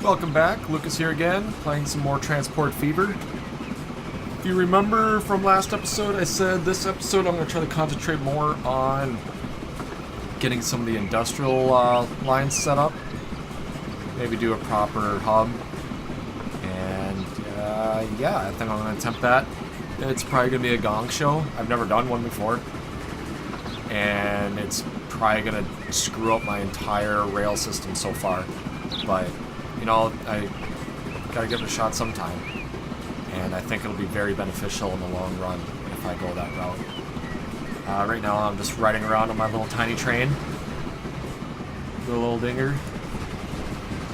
Welcome back, Lucas here again, playing some more Transport Fever. If you remember from last episode, I said this episode I'm going to try to concentrate more on getting some of the industrial lines set up. Maybe do a proper hub. And yeah, I think I'm going to attempt that. It's probably going to be a gong show. I've never done one before. And it's probably going to screw up my entire rail system so far. But, you know, I gotta give it a shot sometime. And I think it'll be very beneficial in the long run if I go that route. Right now I'm just riding around on my little tiny train. The little dinger.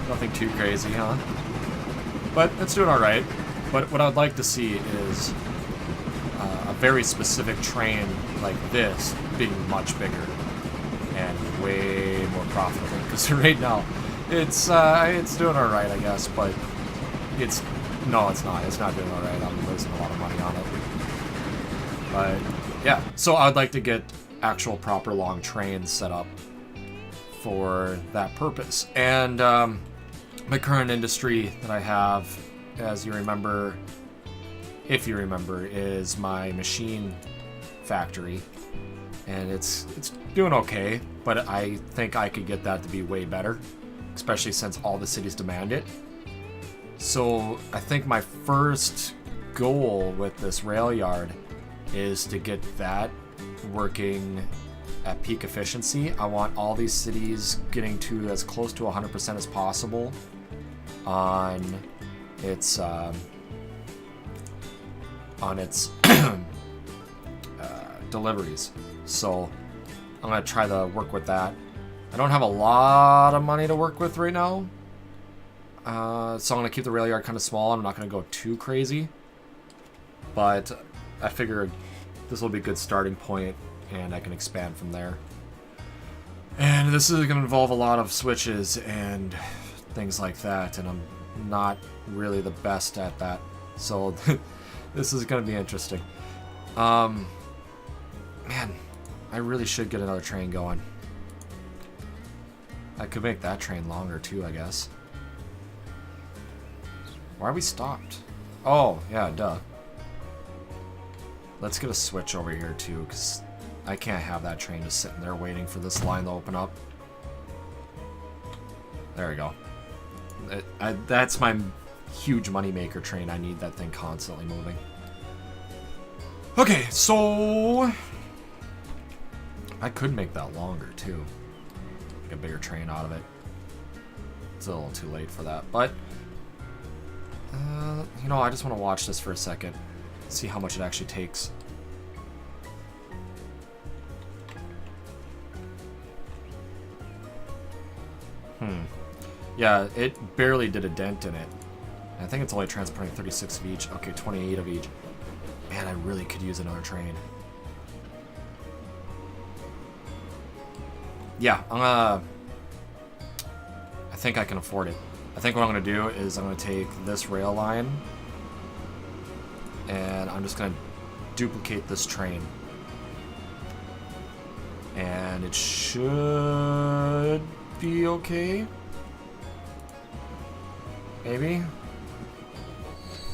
Nothing too crazy, huh? But it's doing alright. But what I'd like to see is a very specific train like this being much bigger and way more profitable. Because right now, it's doing alright, I guess, but it's not. It's not doing alright. I'm losing a lot of money on it. But yeah, so I'd like to get actual proper long trains set up for that purpose. And my current industry that I have, as you remember, if you remember, is my machine factory. And it's doing okay, but I think I could get that to be way better, especially since all the cities demand it. So I think my first goal with this rail yard is to get that working at peak efficiency. I want all these cities getting to as close to 100% as possible on its deliveries. So I'm gonna try to work with that. I don't have a lot of money to work with right now, so I'm gonna keep the rail yard kind of small. I'm not gonna go too crazy, but I figure this will be a good starting point, and I can expand from there. And this is gonna involve a lot of switches and things like that, and I'm not really the best at that, so this is gonna be interesting. Man, I really should get another train going. I could make that train longer too, I guess. Why are we stopped? Oh, yeah, duh. Let's get a switch over here too, because I can't have that train just sitting there waiting for this line to open up. There we go. That's my huge moneymaker train. I need that thing constantly moving. Okay, so I could make that longer too. Make a bigger train out of it. It's a little too late for that, but you know, I just want to watch this for a second, see how much it actually takes. Yeah, it barely did a dent in it. I think it's only transporting 36 of each. Okay, 28 of each. Man, I really could use another train. Yeah, I think I can afford it. I think what I'm going to do is I'm going to take this rail line and I'm just going to duplicate this train. And it should be okay. Maybe?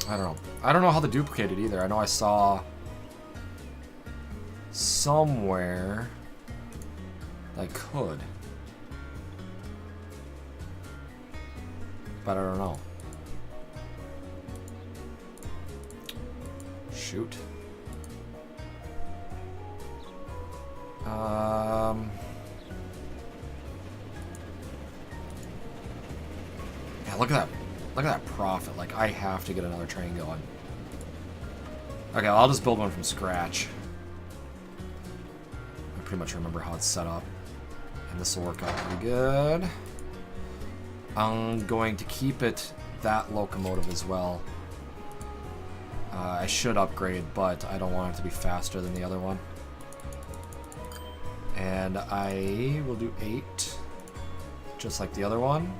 I don't know. I don't know how to duplicate it either. I know I saw somewhere I could, but I don't know. Shoot. Yeah, look at that. Look at that profit. Like, I have to get another train going. Okay, I'll just build one from scratch. I pretty much remember how it's set up. And this will work out pretty good. I'm going to keep it that locomotive as well. I should upgrade, but I don't want it to be faster than the other one. And I will do 8, just like the other one.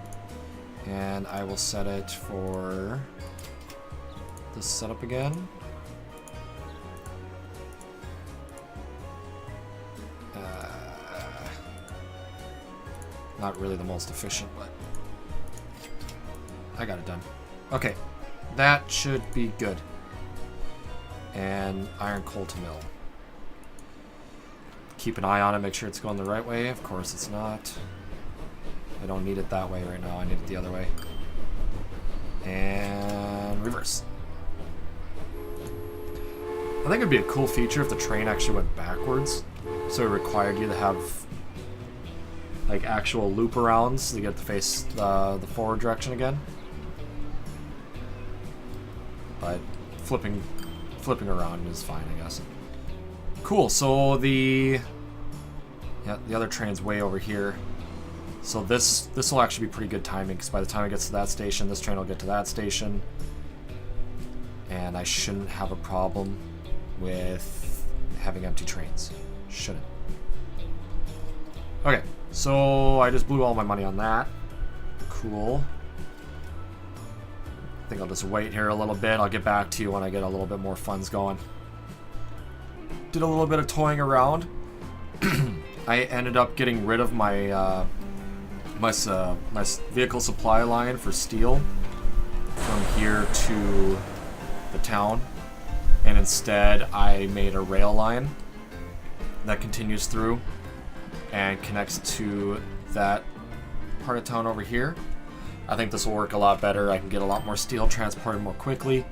And I will set it for this setup again. Not really the most efficient, but I got it done. Okay, that should be good. And iron coal to mill. Keep an eye on it, make sure it's going the right way. Of course it's not. I don't need it that way right now, I need it the other way. And reverse. I think it'd be a cool feature if the train actually went backwards. So it required you to have like actual loop arounds to get to face the forward direction again. But flipping around is fine, I guess. Cool, so the other train's way over here. So this will actually be pretty good timing, because by the time it gets to that station, this train will get to that station. And I shouldn't have a problem with having empty trains. Shouldn't. Okay, so I just blew all my money on that. Cool. I think I'll just wait here a little bit. I'll get back to you when I get a little bit more funds going. Did a little bit of toying around. I ended up getting rid of my my vehicle supply line for steel from here to the town, and instead I made a rail line that continues through and connects to that part of town over here. I think this will work a lot better. I can get a lot more steel transported more quickly,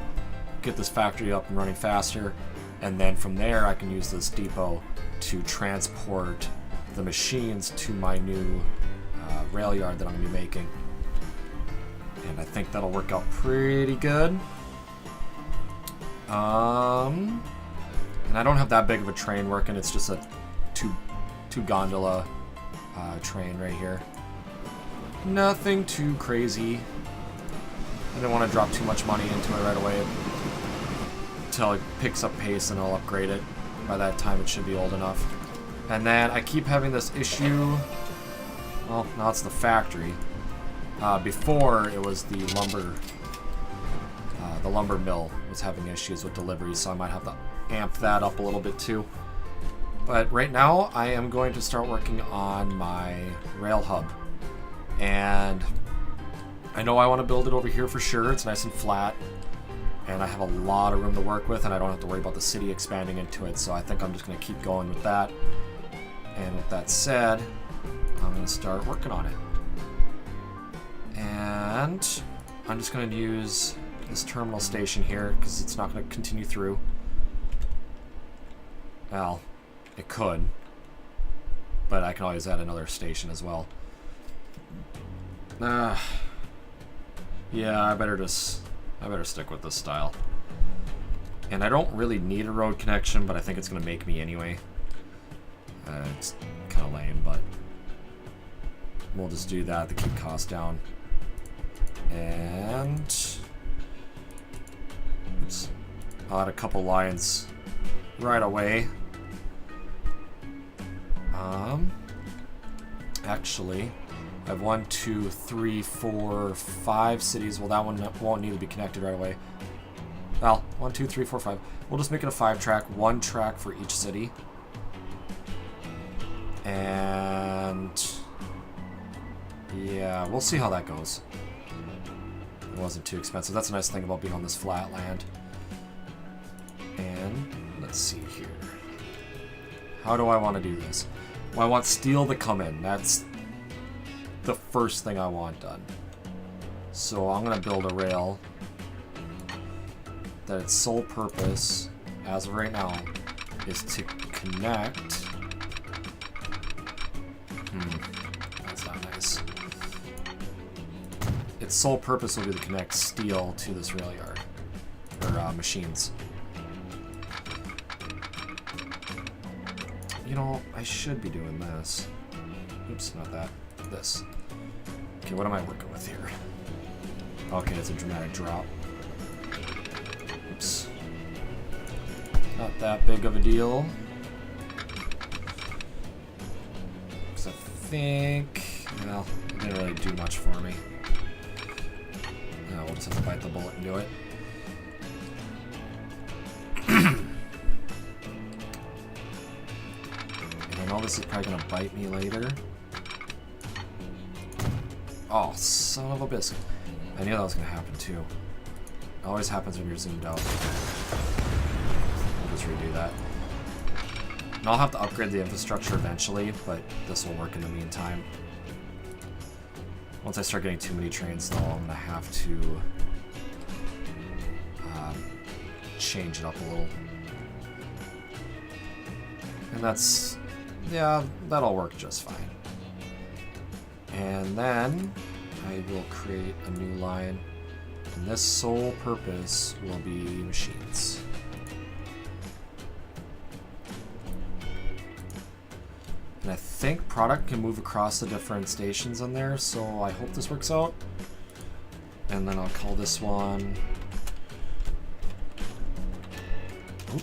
get this factory up and running faster, and then from there I can use this depot to transport the machines to my new rail yard that I'm going to be making. And I think that'll work out pretty good. And I don't have that big of a train working, it's just a two gondola train right here. Nothing too crazy. I didn't want to drop too much money into it right away until it picks up pace, and I'll upgrade it. By that time it should be old enough. And then I keep having this issue. Well, now it's the factory. Before it was the lumber mill was having issues with deliveries, so I might have to amp that up a little bit too. But right now I am going to start working on my rail hub. And I know I want to build it over here for sure. It's nice and flat, and I have a lot of room to work with, and I don't have to worry about the city expanding into it, so I think I'm just going to keep going with that. And with that said, I'm going to start working on it. And I'm just going to use this terminal station here, because it's not going to continue through. Well, it could, but I can always add another station as well. Yeah, I better stick with this style. And I don't really need a road connection, but I think it's going to make me anyway. It's kind of lame, but we'll just do that to keep costs down. And oops, I'll add a couple lines right away. Actually, I have 1, 2, 3, 4, 5 cities. Well, that one won't need to be connected right away. Well, 1, 2, 3, 4, 5. We'll just make it a 5-track, 1 track for each city. And yeah, we'll see how that goes. It wasn't too expensive. That's a nice thing about being on this flat land. And let's see here. How do I want to do this? Well, I want steel to come in. That's the first thing I want done. So I'm going to build a rail that its sole purpose, as of right now, is to connect. That's not nice. Its sole purpose will be to connect steel to this rail yard, or machines. You know, I should be doing this. Oops, not that. This. Okay, what am I working with here? Okay, it's a dramatic drop. Oops. Not that big of a deal. Because I think, well, it didn't really do much for me. No, we'll just have to bite the bullet and do it. And I know this is probably going to bite me later. Oh, son of a biscuit. I knew that was going to happen too. It always happens when you're zoomed out. I'll just redo that. And I'll have to upgrade the infrastructure eventually, but this will work in the meantime. Once I start getting too many trains, though, I'm going to have to change it up a little. And that's, yeah, that'll work just fine. And then I will create a new line, and this sole purpose will be machines. And I think product can move across the different stations on there, so I hope this works out. And then I'll call this one... Oop.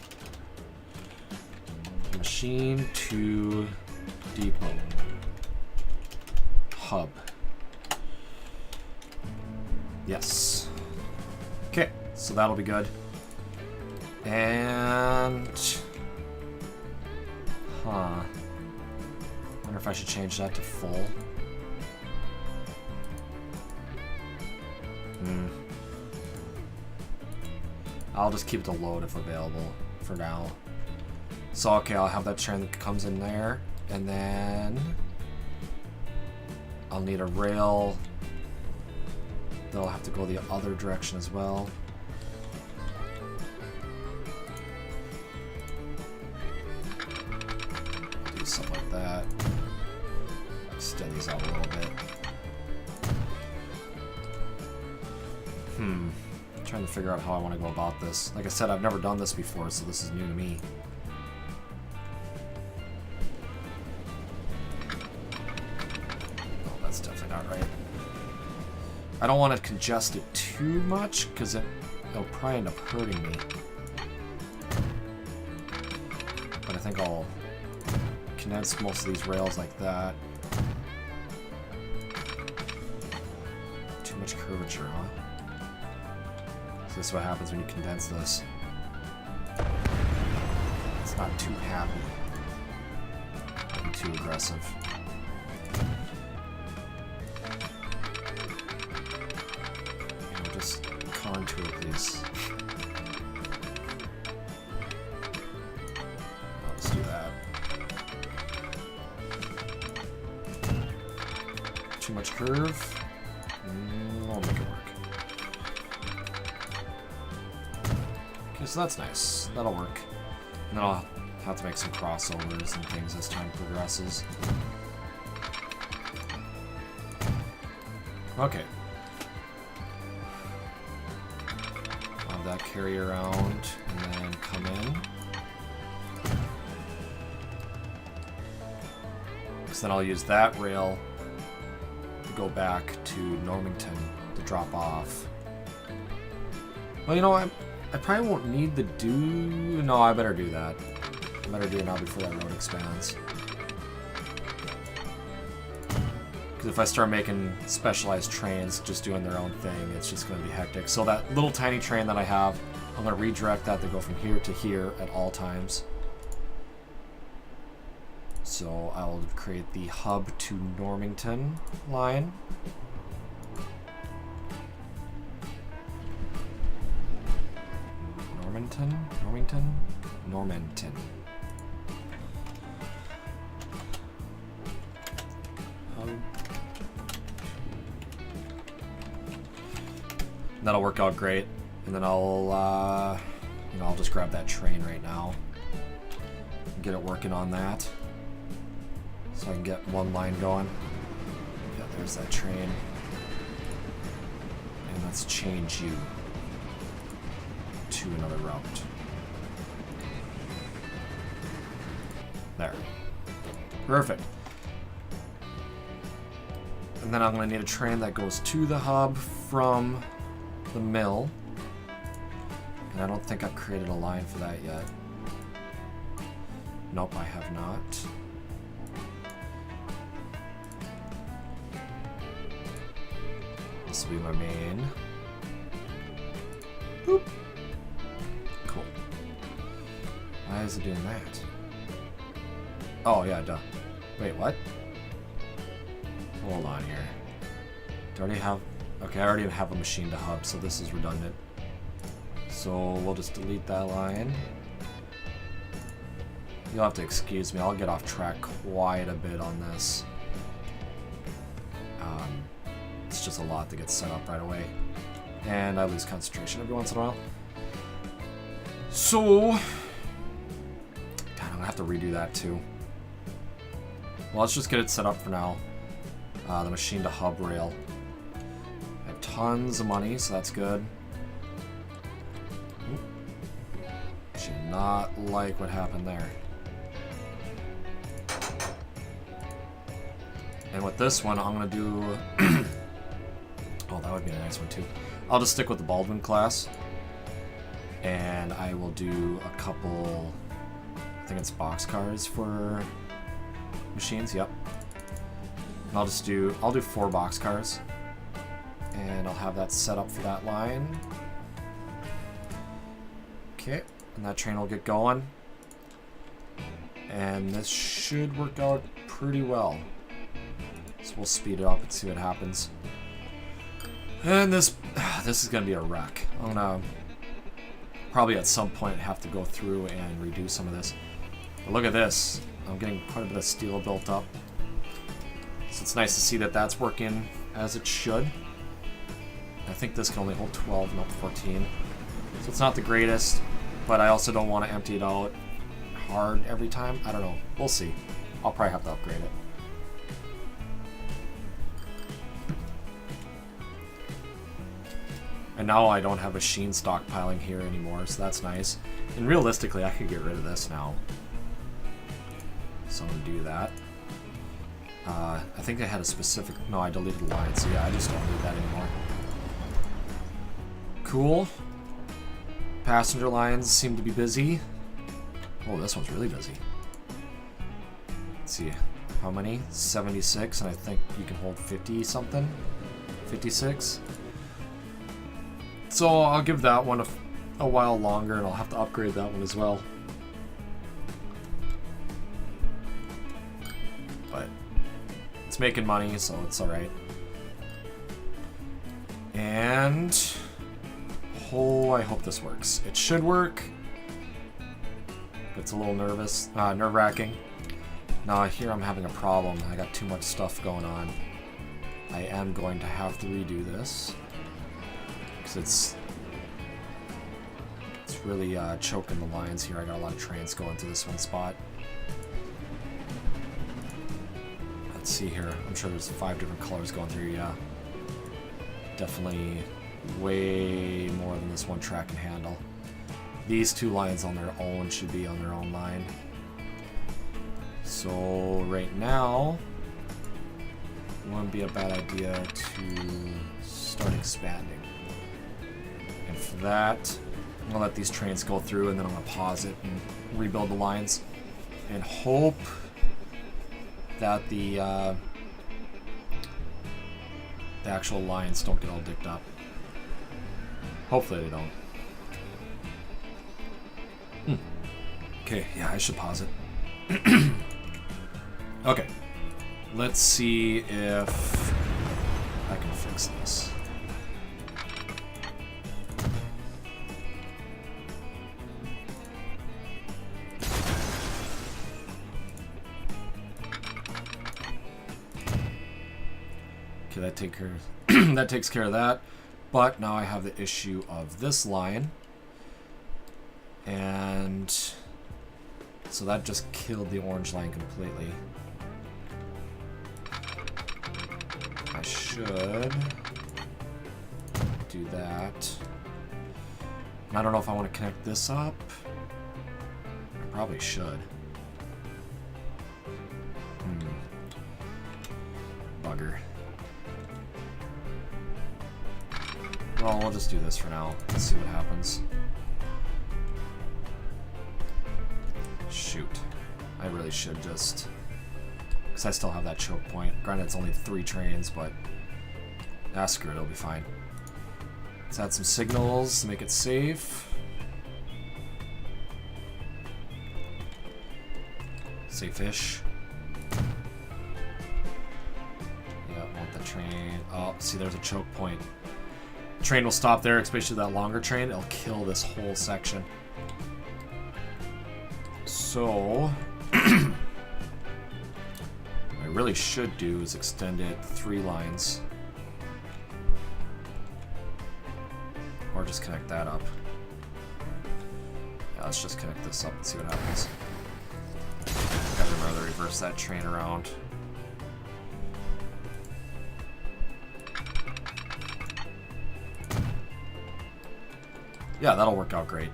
Machine to depot. Hub. Yes. Okay, so that'll be good. And... Huh. Wonder if I should change that to full. I'll just keep it to load if available for now. So, okay, I'll have that train that comes in there, and then I'll need a rail that'll have to go the other direction as well. Do something like that. Extend these out a little bit. I'm trying to figure out how I want to go about this. Like I said, I've never done this before, so this is new to me. Oh, that's definitely not right. I don't want to congest it too much, because it'll probably end up hurting me. But I think I'll condense most of these rails like that. Too much curvature, huh? So this is what happens when you condense this. It's not too happy. Not too aggressive. And just contour these. Let's do that. Too much curve. I'll make it work. Okay, so that's nice. That'll work. And then I'll have to make some crossovers and things as time progresses. Okay. I'll have that carry around and then come in. So then I'll use that rail to go back to Normington to drop off. Well, you know, I probably won't need the No, I better do that. I better do it now before that road expands. Because if I start making specialized trains just doing their own thing, it's just going to be hectic. So that little tiny train that I have, I'm going to redirect that to go from here to here at all times. So I'll create the hub to Normington line. Normington. That'll work out great, and then I'll just grab that train right now and get it working on that, so I can get one line going. Yeah, there's that train, and let's change you to another route. There. Perfect. And then I'm going to need a train that goes to the hub from the mill. And I don't think I've created a line for that yet. Nope, I have not. This will be my main. Boop. Cool. Why is it doing that? Oh, yeah, duh. Wait, what? Hold on here. Do I already have... Okay, I already have a machine to hub, so this is redundant. So we'll just delete that line. You'll have to excuse me, I'll get off track quite a bit on this. It's just a lot to get set up right away. And I lose concentration every once in a while. So, God, I'm gonna have to redo that too. Well, let's just get it set up for now. The machine to hub rail. I have tons of money, so that's good. She did not like what happened there. And with this one, I'm gonna do... oh, that would be a nice one too. I'll just stick with the Baldwin class. And I will do a couple... I think it's boxcars for machines, yep. And I'll do 4 boxcars. And I'll have that set up for that line. Okay, and that train will get going. And this should work out pretty well. So we'll speed it up and see what happens. And this is gonna be a wreck. I'm gonna probably at some point have to go through and redo some of this. But look at this. I'm getting quite a bit of steel built up. So it's nice to see that that's working as it should. I think this can only hold 12, not 14. So it's not the greatest, but I also don't want to empty it out hard every time. I don't know. We'll see. I'll probably have to upgrade it. And now I don't have machine stockpiling here anymore, so that's nice. And realistically, I could get rid of this now. So I'm going to do that. I think I had a specific... No, I deleted the line, so yeah, I just don't need that anymore. Cool. Passenger lines seem to be busy. Oh, this one's really busy. Let's see. How many? 76, and I think you can hold 50-something. 56. So I'll give that one a while longer, and I'll have to upgrade that one as well. But it's making money, so it's alright. And... oh, I hope this works. It should work. It's a little nerve-wracking. Now here I'm having a problem. I got too much stuff going on. I am going to have to redo this. It's really choking the lines here. I got a lot of trains going through this one spot. Let's see here. I'm sure there's 5 different colors going through, yeah. Definitely way more than this one track can handle. These 2 lines on their own should be on their own line. So right now, it wouldn't be a bad idea to start expanding. And for that, I'm going to let these trains go through, and then I'm going to pause it and rebuild the lines. And hope that the actual lines don't get all dicked up. Hopefully they don't. Okay, yeah, I should pause it. Okay. Let's see if I can fix this. Okay, that takes care of that. But now I have the issue of this line. And so that just killed the orange line completely. I should do that. And I don't know if I want to connect this up. I probably should. Bugger. Well, we'll just do this for now. Let's see what happens. Shoot. I really should just... because I still have that choke point. Granted, it's only 3 trains, but... ah, screw it, it'll be fine. Let's add some signals to make it safe. Safe-ish. Yeah, want the train... oh, see, there's a choke point. train will stop there, especially that longer train. It'll kill this whole section. So, what I really should do is extend it 3 lines. Or just connect that up. Yeah, let's just connect this up and see what happens. Gotta remember to reverse that train around. Yeah, that'll work out great.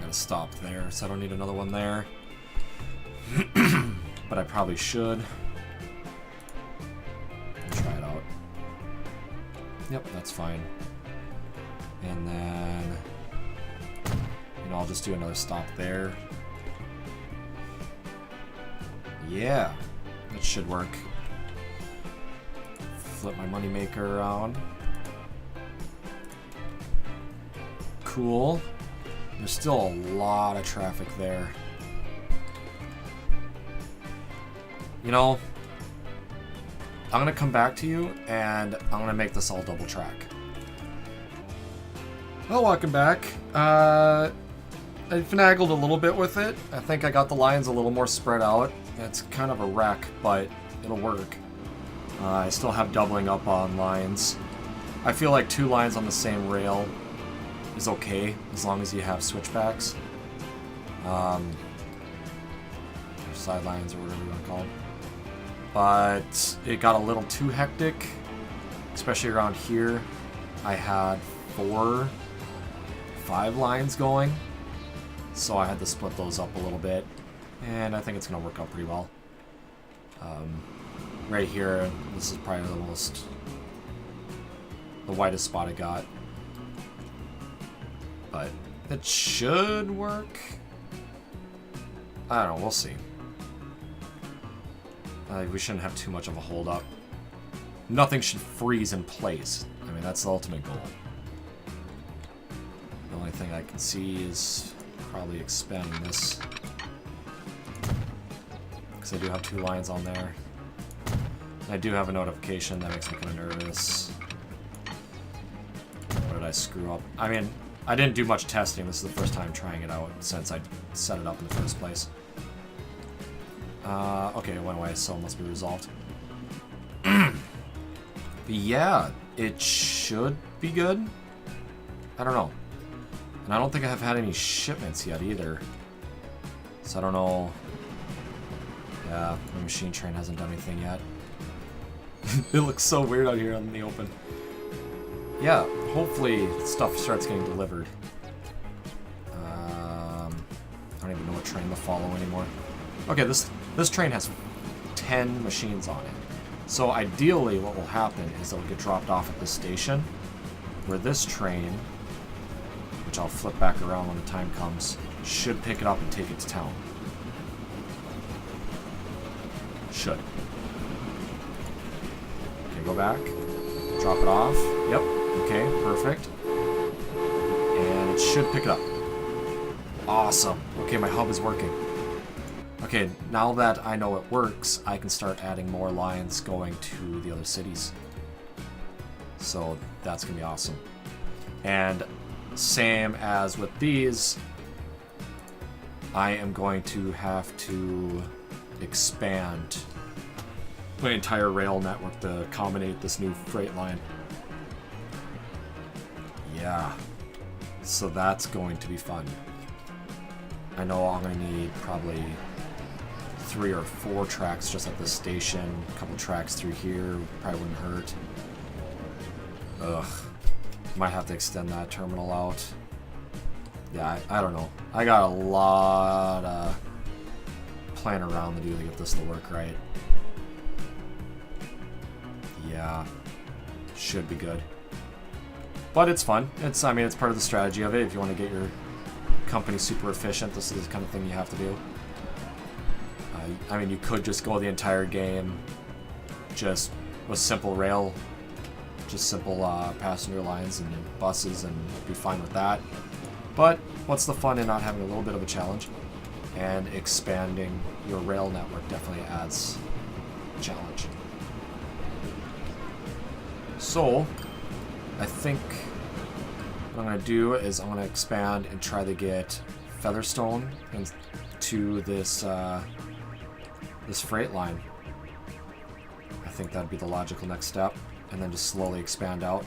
Gotta stop there, so I don't need another one there. But I probably should. Try it out. Yep, that's fine. And then, you know, I'll just do another stop there. Yeah, that should work. Flip my moneymaker around. Cool. There's still a lot of traffic there. You know, I'm gonna come back to you and I'm gonna make this all double track. Well, welcome back. I finagled a little bit with it. I think I got the lines a little more spread out. It's kind of a wreck, but it'll work. I still have doubling up on lines. I feel like 2 lines on the same rail is okay, as long as you have switchbacks. Or sidelines, or whatever you want to call them. But it got a little too hectic, especially around here. I had 4, 5 lines going, so I had to split those up a little bit, and I think it's going to work out pretty well. Right here, this is probably the widest spot I got, but it should work. I don't know, we'll see. We shouldn't have too much of a hold up. Nothing should freeze in place. I mean, that's the ultimate goal. The only thing I can see is probably expanding this, because I do have 2 lines on there. I do have a notification that makes me kind of nervous. What did I screw up? I mean, I didn't do much testing. This is the first time trying it out since I set it up in the first place. Okay, it went away, so it must be resolved. But yeah, it should be good. I don't know. And I don't think I have had any shipments yet either. So I don't know. Yeah, the machine train hasn't done anything yet. It looks so weird out here in the open. Yeah, hopefully stuff starts getting delivered. I don't even know what train to follow anymore. Okay, this train has 10 machines on it. So ideally what will happen is it'll get dropped off at this station, where this train, which I'll flip back around when the time comes, should pick it up and take it to town. Should. Okay, go back. Drop it off. Yep. Okay, perfect. And it should pick it up. Awesome. Okay, my hub is working. Okay, now that I know it works, I can start adding more lines going to the other cities. So that's going to be awesome. And same as with these, I am going to have to expand my entire rail network to accommodate this new freight line. Yeah, so that's going to be fun. I know I'm going to need probably 3 or 4 tracks just at this station. A couple tracks through here probably wouldn't hurt. Ugh. Might have to extend that terminal out. Yeah, I don't know. I got a lot of plan around to do to get this to work right. Yeah. Should be good. But it's fun. I mean, it's part of the strategy of it. If you want to get your company super efficient, this is the kind of thing you have to do. I mean, you could just go the entire game just with simple rail, just simple passenger lines and buses, and be fine with that. But what's the fun in not having a little bit of a challenge? And expanding your rail network definitely adds a challenge. So, I think what I'm going to do is I'm going to expand and try to get Featherstone into this this freight line. I think that'd be the logical next step, and then just slowly expand out.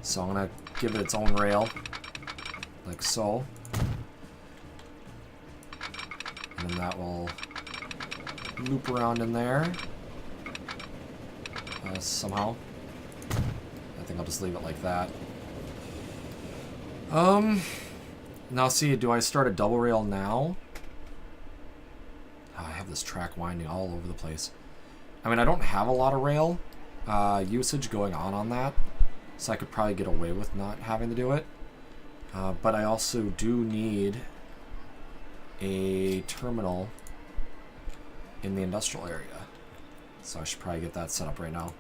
So I'm going to give it its own rail, like so. And then that will loop around in there somehow. I think I'll just leave it like that. Now see, do I start a double rail now? Oh, I have this track winding all over the place. I mean, I don't have a lot of rail usage going on that, so I could probably get away with not having to do it. But I also do need a terminal in the industrial area, so I should probably get that set up right now.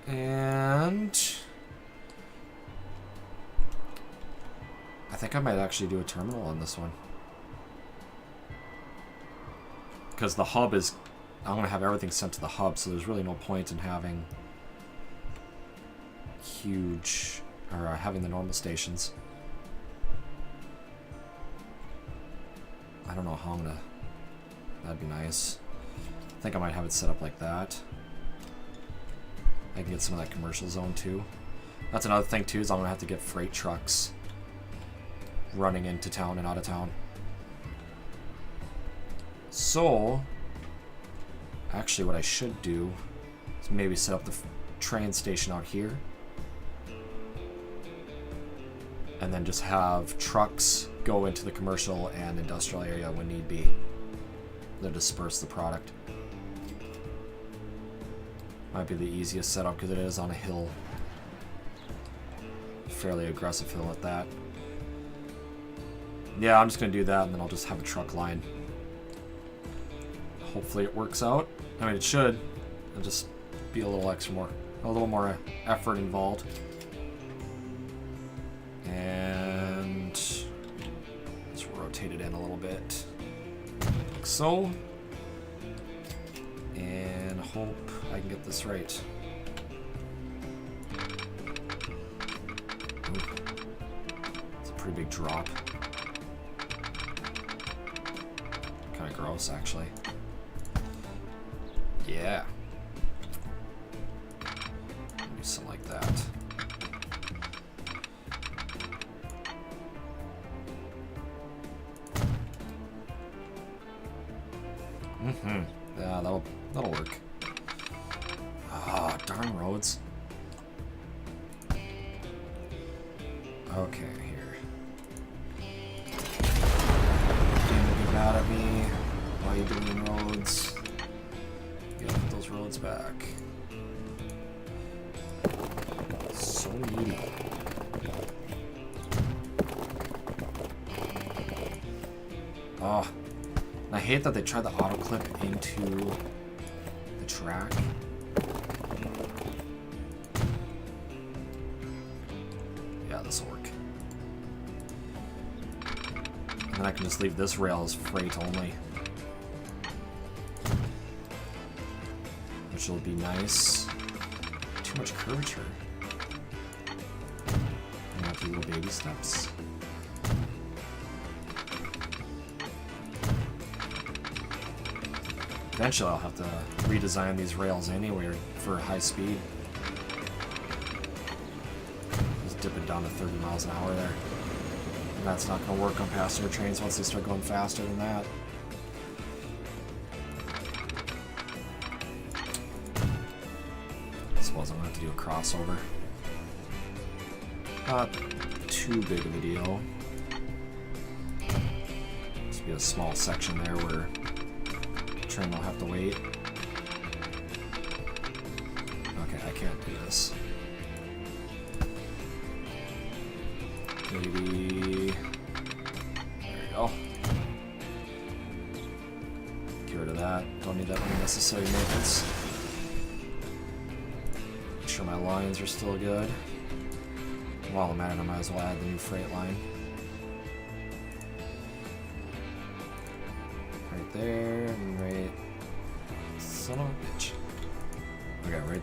And I think I might actually do a terminal on this one, because the hub is, I'm going to have everything sent to the hub, so there's really no point in having huge, or having the normal stations. I don't know how I'm gonna, that'd be nice. I think I might have it set up like that. I can get some of that commercial zone too. That's another thing too, is I'm gonna have to get freight trucks running into town and out of town. So, actually what I should do is maybe set up the train station out here, and then just have trucks go into the commercial and industrial area when need be. Then disperse the product. Might be the easiest setup because it is on a hill. Fairly aggressive hill at that. Yeah, I'm just going to do that, and then I'll just have a truck line. Hopefully it works out. I mean, it should. It'll just be a little more effort involved. And let's rotate it in a little bit, like so, and hope I can get this right. Ooh, it's a pretty big drop. Kind of gross, actually. Yeah. Do something like that. Yeah, that'll work. Ah, darn roads. Okay, here. Don't get mad at me. Why are you doing roads? You gotta put those roads back. So needy. Oh. I hate that they tried to auto clip into the track. Yeah, this will work. And then I can just leave this rail as freight only, which will be nice. Too much curvature. I have to do little baby steps. Eventually I'll have to redesign these rails anyway for high speed. Just dip it down to 30 miles an hour there. And that's not going to work on passenger trains once they start going faster than that. I suppose I'm going to have to do a crossover. Not too big of a deal. Just be a small section there where train will have to wait. Okay, I can't do this. Maybe... There you go. Get rid of that. Don't need that unnecessary maintenance. Make sure my lines are still good. While I'm at it, I might as well add the new freight line. Right there, and right... Son of a bitch.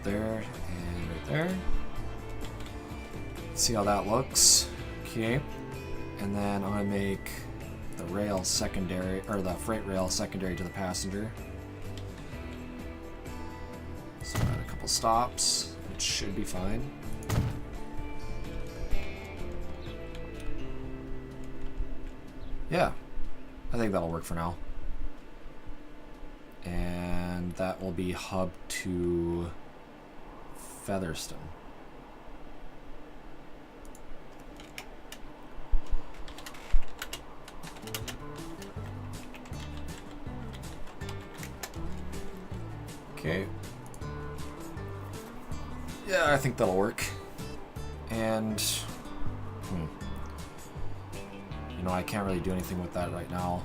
there and right there. See how that looks. Okay. And then I'm going to make the rail secondary, or the freight rail secondary to the passenger. So add a couple stops. It should be fine. Yeah, I think that'll work for now. And that will be hub to Featherstone. Okay. Yeah, I think that'll work. And you know, I can't really do anything with that right now,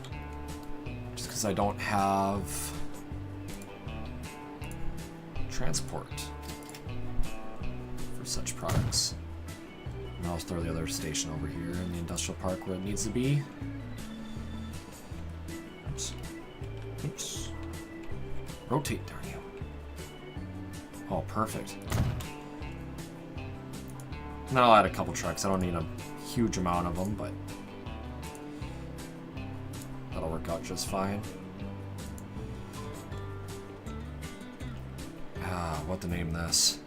just because I don't have transport for such products. And I'll just throw the other station over here in the industrial park where it needs to be. Oops. Oops. Rotate, darn you. Oh, perfect. And then I'll add a couple trucks. I don't need a huge amount of them, but that'll work out just fine. What to name this?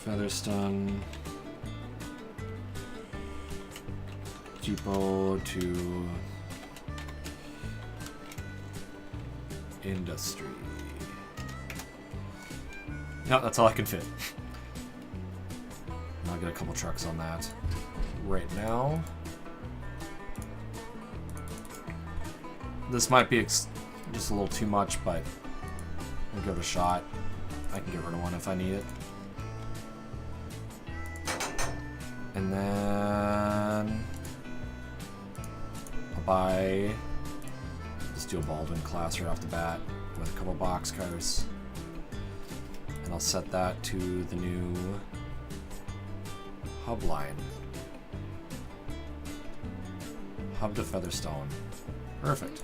Featherstone Depot to Industry. No, that's all I can fit. I'll get a couple trucks on that right now. This might be just a little too much, but we'll give it a shot. I can get rid of one if I need it. And then I'll buy, let's do a Baldwin class right off the bat with a couple boxcars. And I'll set that to the new hub line. Hub to Featherstone. Perfect.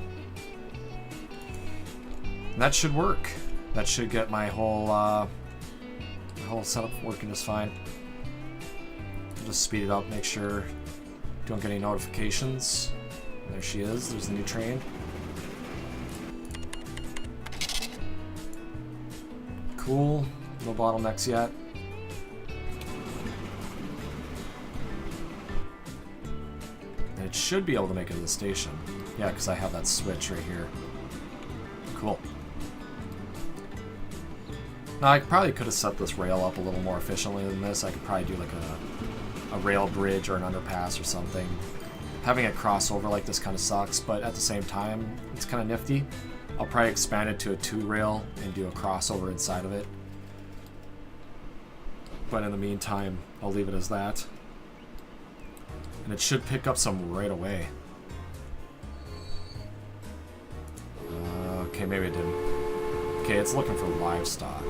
And that should work. That should get my whole setup working just fine. I'll just speed it up, make sure don't get any notifications. There she is. There's the new train. Cool. No bottlenecks yet. And it should be able to make it to the station. Yeah, because I have that switch right here. Cool. Now, I probably could have set this rail up a little more efficiently than this. I could probably do like a rail bridge or an underpass or something. Having it cross over like this kind of sucks, but at the same time, it's kind of nifty. I'll probably expand it to a 2-rail and do a crossover inside of it. But in the meantime, I'll leave it as that. And it should pick up some right away. Okay, maybe it didn't. Okay, it's looking for livestock.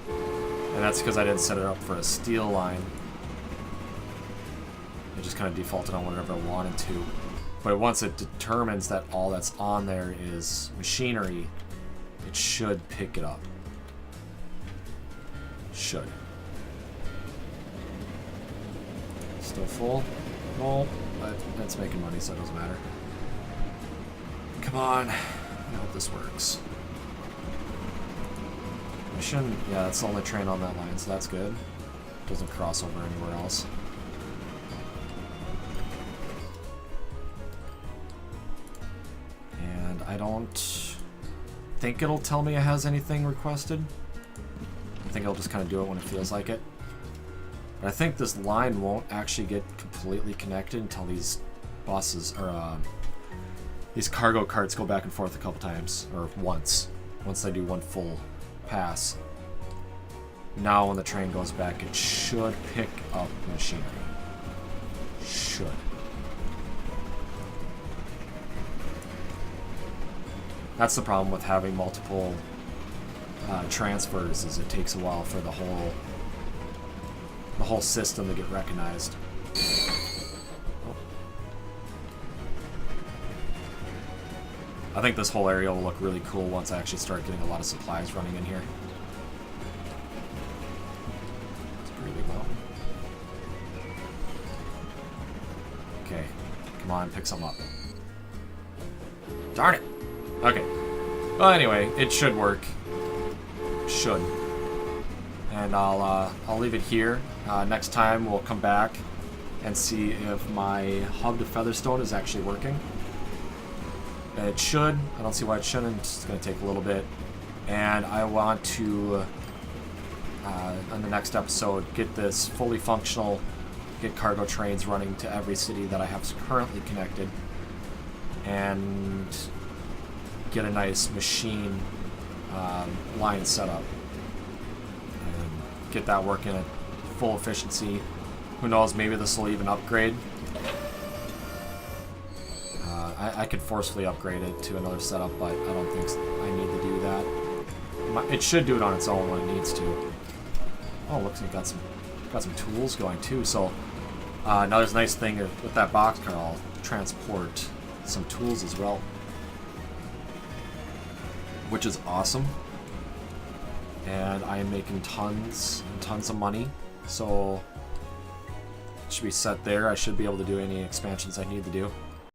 And that's because I didn't set it up for a steel line. It just kind of defaulted on whatever I wanted to. But once it determines that all that's on there is machinery, it should pick it up. Should. Still full? No, but that's making money, so it doesn't matter. Come on. I hope this works. I shouldn't. Yeah, that's the only train on that line, so that's good. Doesn't cross over anywhere else. And I don't think it'll tell me it has anything requested. I think it'll just kind of do it when it feels like it. But I think this line won't actually get completely connected until these buses, or these cargo carts go back and forth a couple times, or once they do one full pass. Now when the train goes back, it should pick up machinery. Should. That's the problem with having multiple transfers, is it takes a while for the whole system to get recognized. Oh. I think this whole area will look really cool once I actually start getting a lot of supplies running in here. It's a pretty big mountain. Okay, come on, pick some up. Darn it! Okay. Well, anyway, it should work. Should. And I'll leave it here. Next time we'll come back and see if my hub to Featherstone is actually working. It should. I don't see why it shouldn't. It's going to take a little bit. And I want to, on the next episode, get this fully functional, get cargo trains running to every city that I have currently connected, and get a nice machine line set up. And get that working at full efficiency. Who knows, maybe this will even upgrade. I could forcefully upgrade it to another setup, but I don't think I need to do that. It should do it on its own when it needs to. Oh, looks like it got some tools going too. So another nice thing with that boxcar, I'll transport some tools as well, which is awesome. And I am making tons and tons of money, so it should be set there. I should be able to do any expansions I need to do.